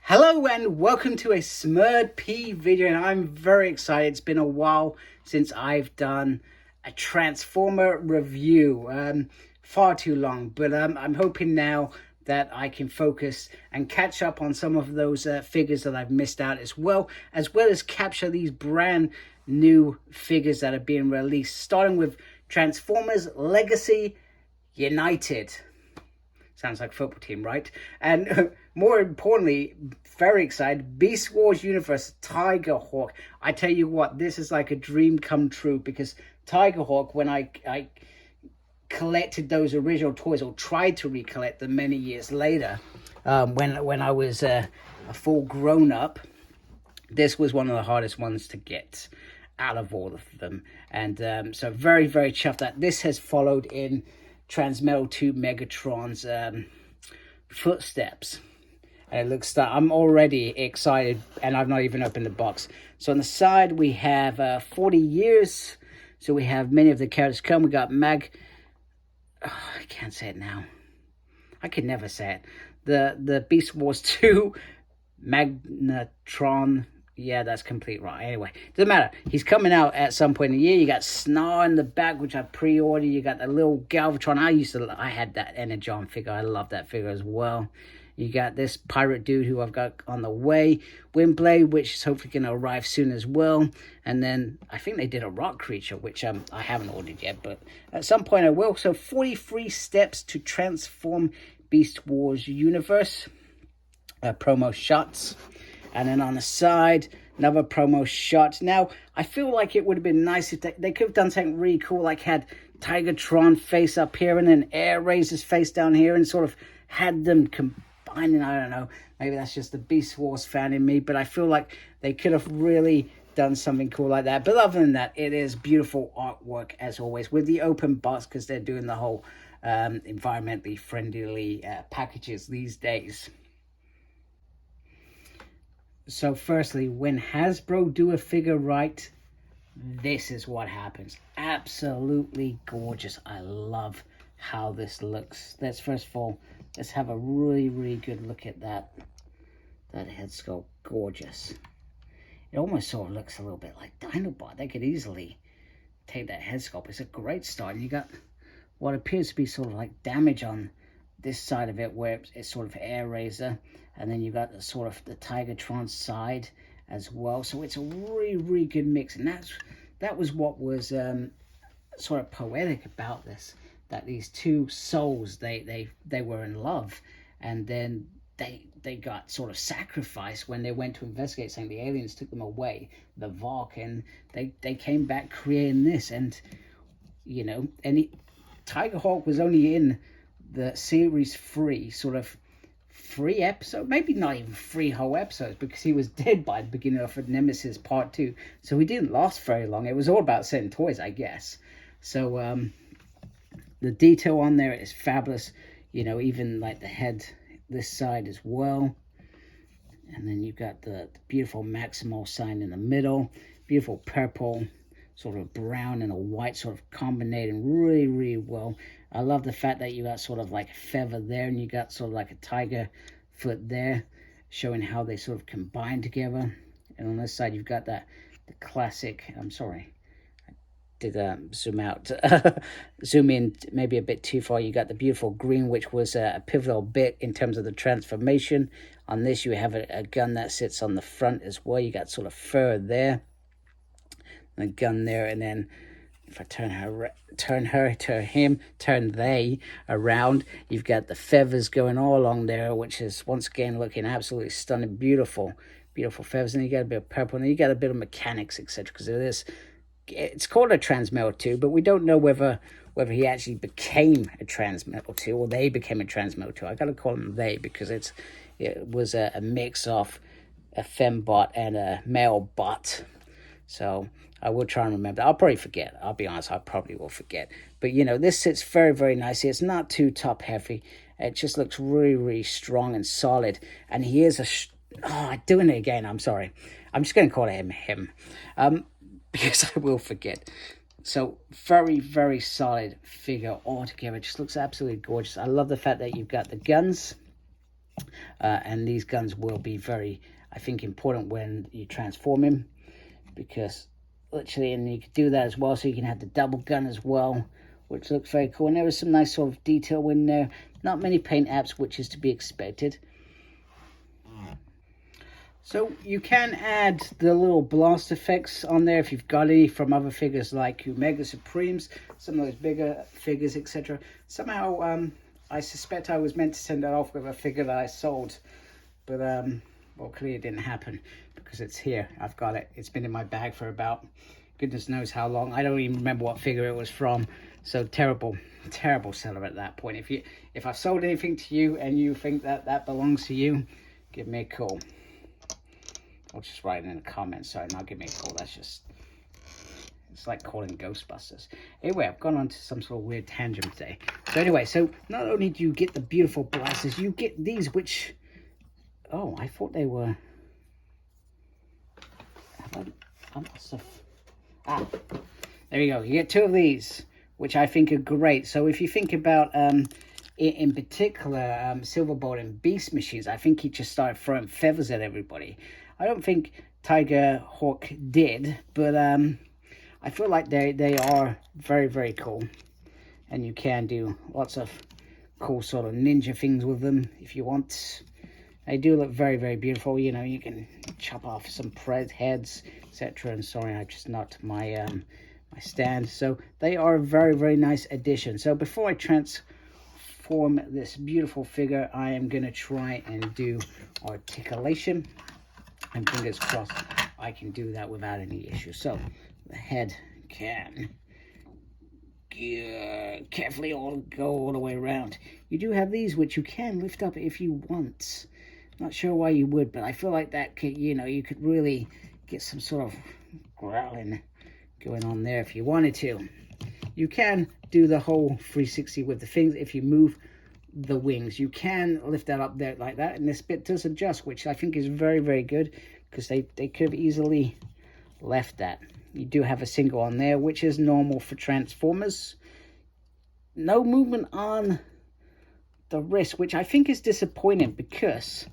Hello and welcome to a Smurd P video, and I'm very excited. It's been a while since I've done a Transformer review, far too long, but I'm hoping now that I can focus and catch up on some of those figures that I've missed out, as well as capture these brand new figures that are being released, starting with Transformers Legacy United. Sounds like a football team, right? And more importantly, very excited, Beast Wars Universe Tigerhawk. I tell you what, this is like a dream come true, because Tigerhawk, when I collected those original toys, or tried to recollect them many years later, when I was a full grown up, this was one of the hardest ones to get out of all of them. And so very, very chuffed that this has followed in Transmetal 2 Megatron's footsteps. And it looks that I'm already excited, and I've not even opened the box. So on the side we have 40 years. So we have many of the characters come. We got I can't say it now. I can never say it. The Beast Wars 2 Magnetron. Yeah, that's complete right. Anyway, doesn't matter. He's coming out at some point in the year. You got Snar in the back, which I pre-ordered. You got the little Galvatron. I had that Energon figure. I love that figure as well. You got this pirate dude who I've got on the way. Windblade, which is hopefully going to arrive soon as well. And then I think they did a rock creature, which I haven't ordered yet, but at some point I will. So 43 steps to transform Beast Wars Universe. Promo shots. And then on the side, another promo shot. Now, I feel like it would have been nice if they could have done something really cool, like had Tigertron face up here and then Air Razor's face down here, and sort of had them combining. I don't know, maybe that's just the Beast Wars fan in me, but I feel like they could have really done something cool like that. But other than that, it is beautiful artwork as always, with the open box, because they're doing the whole environmentally friendly packages these days. So firstly, when Hasbro do a figure right, this is what happens. Absolutely gorgeous. I love how this looks. Let's first of all, let's have a really, really good look at that head sculpt. Gorgeous. It almost sort of looks a little bit like Dinobot. They could easily take that head sculpt. It's a great start. You got what appears to be sort of like damage on this side of it, where it's sort of Air Razor, and then you got the sort of the Tigertron side as well. So it's a really, really good mix, and that was what was sort of poetic about this, that these two souls, they were in love, and then they got sort of sacrificed when they went to investigate, saying the aliens took them away, the Valk, and they came back creating this. And you know, and Tigerhawk was only in the series 3, sort of 3 episodes, maybe not even 3 whole episodes, because he was dead by the beginning of Nemesis Part 2. So he didn't last very long. It was all about selling toys, I guess. So the detail on there is fabulous. You know, even like the head this side as well. And then you've got the beautiful Maximal sign in the middle. Beautiful purple, sort of brown and a white sort of combinating really, really well. I love the fact that you got sort of like a feather there, and you got sort of like a tiger foot there, showing how they sort of combine together. And on this side, you've got the classic, I'm sorry, I did zoom out, zoom in maybe a bit too far. You got the beautiful green, which was a pivotal bit in terms of the transformation. On this, you have a gun that sits on the front as well. You got sort of fur there, a gun there, and then if I turn they around, you've got the feathers going all along there, which is once again looking absolutely stunning. Beautiful feathers. And you got a bit of purple, and you got a bit of mechanics, etc. Because it's called a Transmetal 2, but we don't know whether he actually became a Transmetal 2 or they became a Transmetal 2. I gotta call them they, because it was a mix of a fembot and a male bot. So I will try and remember. I'll probably forget. I'll be honest, I probably will forget. But, you know, this sits very, very nicely. It's not too top heavy. It just looks really, really strong and solid. And he is doing it again. I'm sorry. I'm just going to call him. Because I will forget. So very, very solid figure altogether. It just looks absolutely gorgeous. I love the fact that you've got the guns And these guns will be very, I think, important when you transform him, because literally, and you can do that as well, so you can have the double gun as well, which looks very cool. And there was some nice sort of detail in there. Not many paint apps, which is to be expected. So you can add the little blast effects on there if you've got any from other figures like Omega Supremes, some of those bigger figures, etc. Somehow, I suspect I was meant to send that off with a figure that I sold, but well, clearly it didn't happen because it's here. I've got it. It's been in my bag for about goodness knows how long. I don't even remember what figure it was from. So terrible seller at that point. If I've sold anything to you and you think that that belongs to you, give me a call. Or just write it in the comments. Sorry, not give me a call. That's just, it's like calling Ghostbusters. Anyway, I've gone on to some sort of weird tangent today. So anyway, so not only do you get the beautiful blasters, you get these, which, oh, I thought they were, I must have, there you go. You get two of these, which I think are great. So if you think about, in particular, Silverbolt and Beast machines, I think he just started throwing feathers at everybody. I don't think Tigerhawk did, but I feel like they are very, very cool. And you can do lots of cool sort of ninja things with them if you want. They do look very, very beautiful. You know, you can chop off some Pred heads, etc. And sorry, I just knocked my my stand. So they are a very, very nice addition. So before I transform this beautiful figure, I am going to try and do articulation. And fingers crossed I can do that without any issue. So the head can carefully go all the way around. You do have these which you can lift up if you want. Not sure why you would, but I feel like that could, you know, you could really get some sort of growling going on there if you wanted to. You can do the whole 360 with the things if you move the wings. You can lift that up there like that, and this bit does adjust, which I think is very, very good, because they could have easily left that. You do have a single on there, which is normal for Transformers. No movement on the wrist, which I think is disappointing, because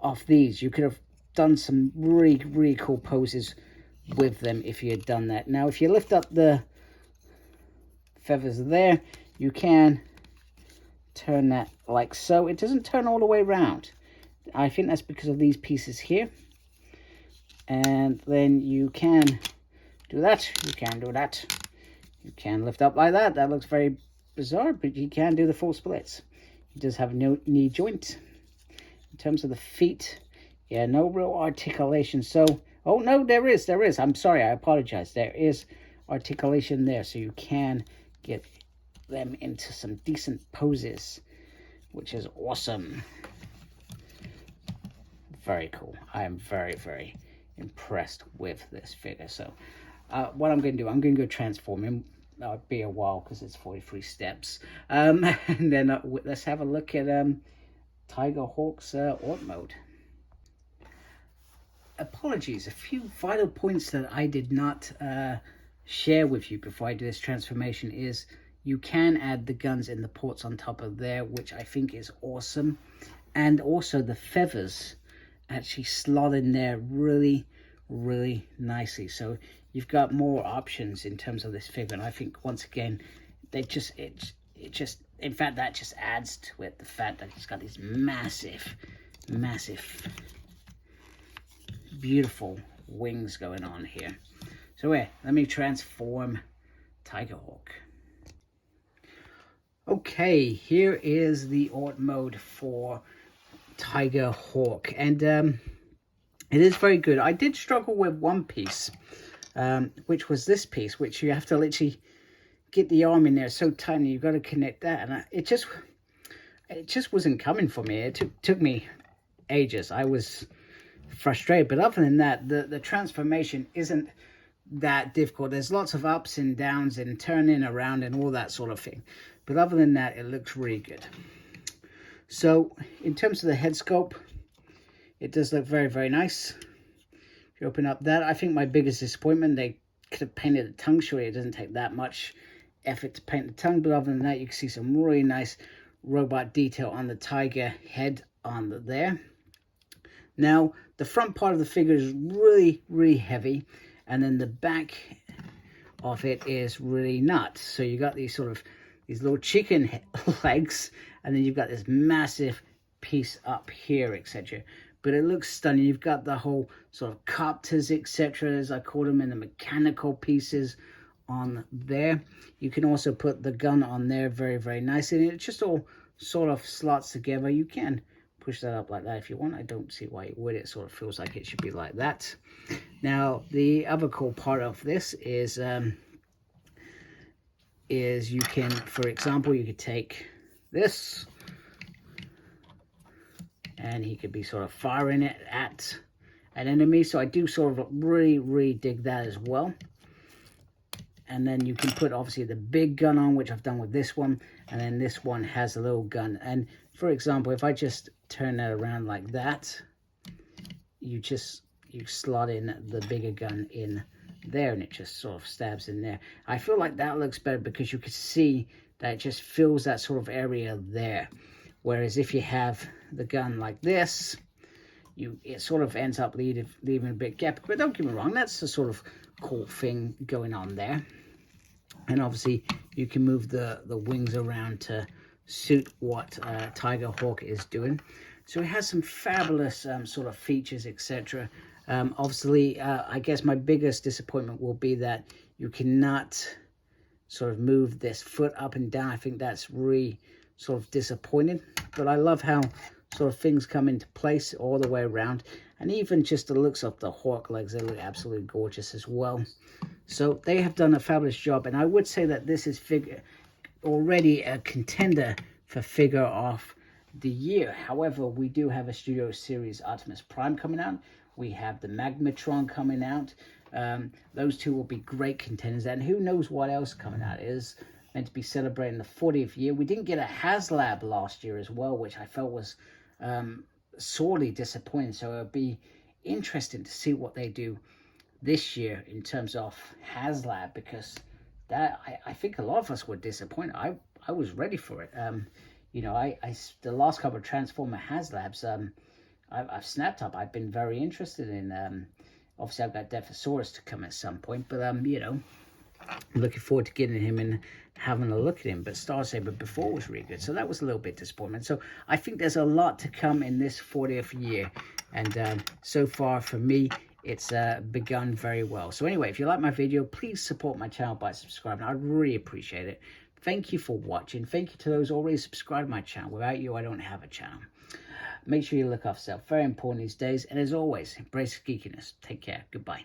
of these you could have done some really, really cool poses with them if you had done that. Now if you lift up the feathers there, you can turn that like so. It doesn't turn all the way around. I think that's because of these pieces here. And then you can do that. You can do that. You can lift up like that. That looks very bizarre, but you can do the full splits. It does have no knee joint. In terms of the feet, yeah, no real articulation. So, oh no, there is. I'm sorry, I apologize. There is articulation there, so you can get them into some decent poses, which is awesome. Very cool. I am very, very impressed with this figure. So what I'm going to do, I'm going to go transform him. That'll be a while because it's 43 steps. And then let's have a look at Tigerhawk's Ort mode. Apologies, a few vital points that I did not share with you before I do this transformation is you can add the guns in the ports on top of there, which I think is awesome. And also the feathers actually slot in there really, really nicely. So you've got more options in terms of this figure. And I think once again, it just, in fact, that just adds to it, the fact that it's got these massive, beautiful wings going on here. So let me transform Tigerhawk. Okay, here is the Ort mode for Tigerhawk, and it is very good. I did struggle with one piece, which was this piece, which you have to literally get the arm in there so tiny. You've got to connect that, and it just wasn't coming for me. It took me ages. I was frustrated, but other than that, the transformation isn't that difficult. There's lots of ups and downs and turning around and all that sort of thing, but other than that, it looks really good. So in terms of the head sculpt, it does look very, very nice. If you open up that, I think my biggest disappointment, they could have painted the tongue. Surely it doesn't take that much effort to paint the tongue, but other than that, you can see some really nice robot detail on the tiger head on there. Now, the front part of the figure is really, really heavy, and then the back of it is really nuts. So you got these sort of, these little chicken legs, and then you've got this massive piece up here, etc. But it looks stunning. You've got the whole sort of copters, etc., as I call them, and the mechanical pieces on there. You can also put the gun on there very, very nicely, and it just all sort of slots together. You can push that up like that if you want. I don't see why you would. It sort of feels like it should be like that. Now, the other cool part of this is you can, for example, you could take this, and he could be sort of firing it at an enemy. So I do sort of really, really dig that as well. And then you can put obviously the big gun on, which I've done with this one, and then this one has a little gun. And for example, if I just turn that around like that, you slot in the bigger gun in there, and it just sort of stabs in there. I feel like that looks better because you can see that it just fills that sort of area there. Whereas if you have the gun like this, it sort of ends up leaving a bit gap. But don't get me wrong, that's the sort of cool thing going on there. And obviously you can move the wings around to suit what Tigerhawk is doing. So it has some fabulous sort of features, etc. Obviously, I guess my biggest disappointment will be that you cannot sort of move this foot up and down. I think that's really sort of disappointing. But I love how sort of things come into place all the way around. And even just the looks of the hawk legs, they look absolutely gorgeous as well. So they have done a fabulous job. And I would say that this is already a contender for figure of the year. However, we do have a Studio Series Artemis Prime coming out. We have the Magmatron coming out. Those two will be great contenders. And who knows what else coming out. It is meant to be celebrating the 40th year. We didn't get a HasLab last year as well, which I felt was sorely disappointing. So it'll be interesting to see what they do this year in terms of HasLab, because that I think a lot of us were disappointed. I was ready for it. You know, the last couple of Transformer HasLabs, I've snapped up. I've been very interested in. Obviously, I've got Deathosaurus to come at some point, but you know, I'm looking forward to getting him and having a look at him. But Star Saber before was really good, so that was a little bit disappointment. So I think there's a lot to come in this 40th year, and so far for me, it's begun very well. So anyway, if you like my video, please support my channel by subscribing. I'd really appreciate it. Thank you for watching. Thank you to those already subscribed to my channel. Without you, I don't have a channel. Make sure you look after yourself. Very important these days. And as always, embrace geekiness. Take care. Goodbye.